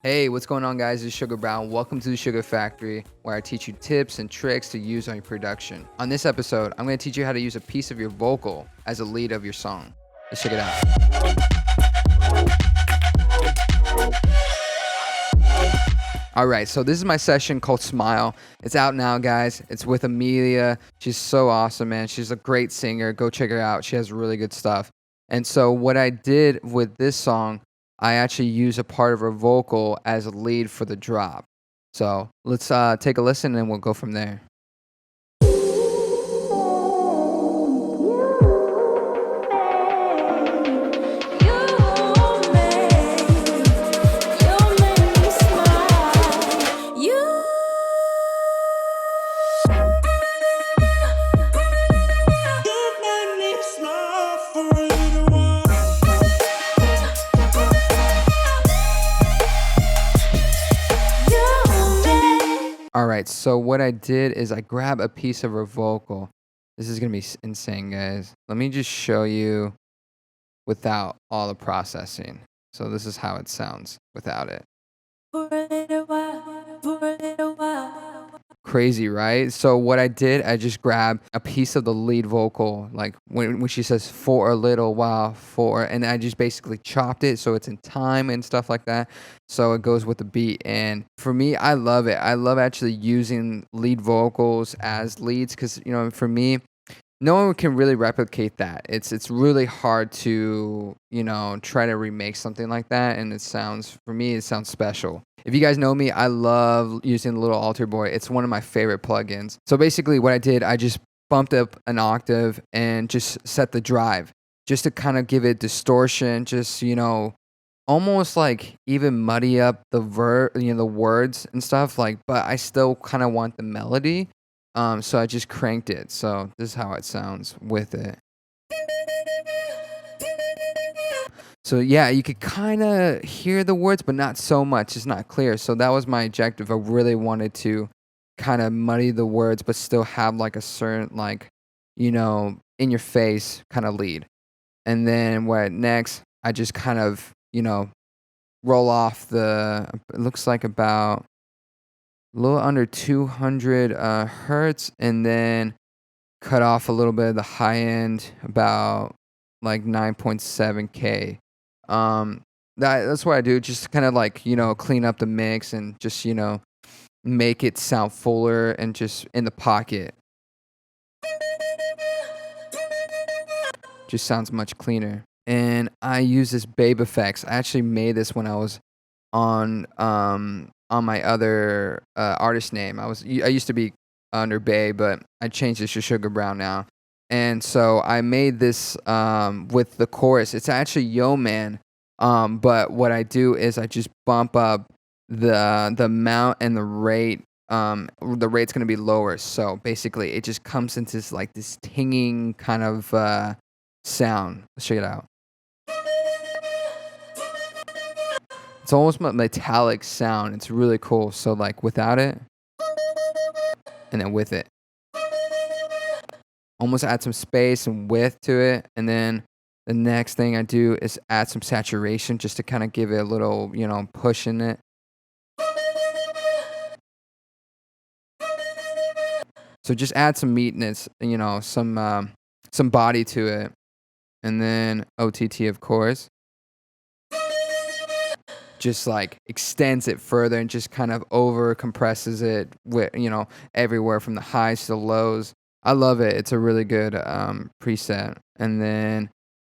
Hey, what's going on, guys? It's Sugar Brown. Welcome to the Sugar Factory, where I teach you tips and tricks to use on your production. On this episode, I'm going to teach you how to use a piece of your vocal as a lead of your song. Let's check it out. All right, so this is my session called Smile. It's out now, guys. It's with Amelia. She's so awesome, man. She's a great singer. Go check her out. She has really good stuff. And so, what I did with this song, I actually use a part of her vocal as a lead for the drop. So, let's take a listen and we'll go from there. All right, so what I did is I grab a piece of her vocal. This is gonna be insane, guys. Let me just show you without all the processing. So this is how it sounds without it. Crazy, right? So what I did, I just grabbed a piece of the lead vocal, like when she says for a little while, for, and I just basically chopped it so it's in time and stuff like that. So it goes with the beat. And for me, I love it. I love actually using lead vocals as leads because, for me, no one can really replicate that. It's really hard to, try to remake something like that, and for me, it sounds special. If you guys know me, I love using the little alter boy. It's one of my favorite plugins. So basically what I did, I just bumped up an octave and just set the drive just to kind of give it distortion, just, almost like even muddy up the words and stuff like, but I still kind of want the melody. So I just cranked it. So this is how it sounds with it. So yeah, you could kind of hear the words, but not so much. It's not clear. So that was my objective. I really wanted to kind of muddy the words, but still have like a certain in your face kind of lead. And then what next? I just kind of roll off it looks like about a little under 200 hertz, and then cut off a little bit of the high end, about like 9.7K. That's what I do, just kind of like, clean up the mix and just, make it sound fuller and just in the pocket. Just sounds much cleaner. And I use this Babe Effects. I actually made this when I was on my other artist name. I used to be under Bay, but I changed it to Sugar Brown now. And so I made this with the chorus. It's actually Yo Man, but what I do is I just bump up the amount and the rate. The rate's gonna be lower. So basically, it just comes into this tinging kind of sound. Let's check it out. It's almost a metallic sound. It's really cool. So like without it, and then with it. Almost add some space and width to it. And then the next thing I do is add some saturation just to kind of give it a little, push in it. So just add some meatness, some body to it. And then OTT, of course. Just like extends it further and just kind of over compresses it with, everywhere from the highs to the lows. I love it. It's a really good preset. And then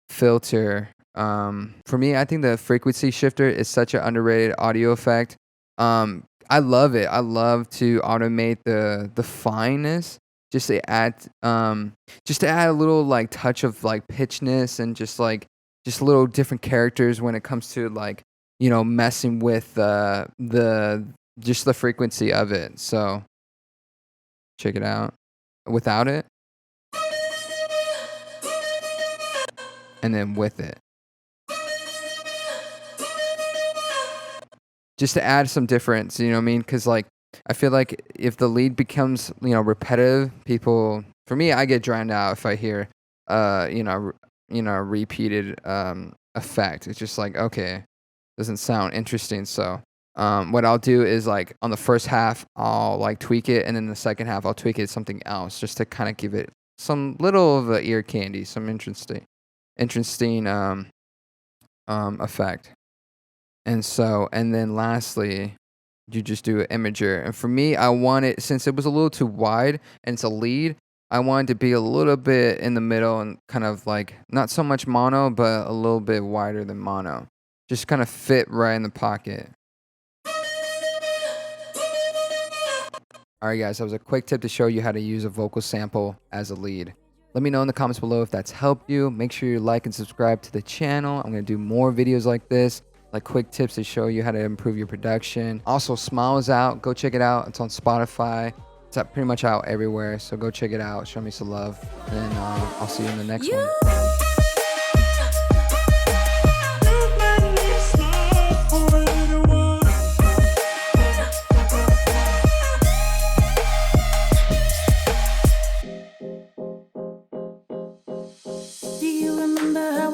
filter. For me, I think the frequency shifter is such an underrated audio effect. I love it. I love to automate the fineness, just to add a little like touch of like pitchness and just little different characters when it comes to like messing with the frequency of it. So check it out without it, and then with it, just to add some difference. You know what I mean? Because like I feel like if the lead becomes repetitive, for me, I get drowned out if I hear repeated effect. It's just like, okay, doesn't sound interesting. So What I'll do is like on the first half, I'll like tweak it, and then the second half, I'll tweak it something else just to kind of give it some little of a ear candy, some interesting effect. And then lastly, you just do an imager. And for me, I want it, since it was a little too wide and it's a lead, I wanted to be a little bit in the middle and kind of like not so much mono, but a little bit wider than mono. Just kind of fit right in the pocket. All right, guys, that was a quick tip to show you how to use a vocal sample as a lead. Let me know in the comments below if that's helped you. Make sure you like and subscribe to the channel. I'm going to do more videos like this, like quick tips to show you how to improve your production. Also, Smile is out. Go check it out. It's on Spotify. It's pretty much out everywhere. So go check it out. Show me some love. And I'll see you in the next one. Do you remember how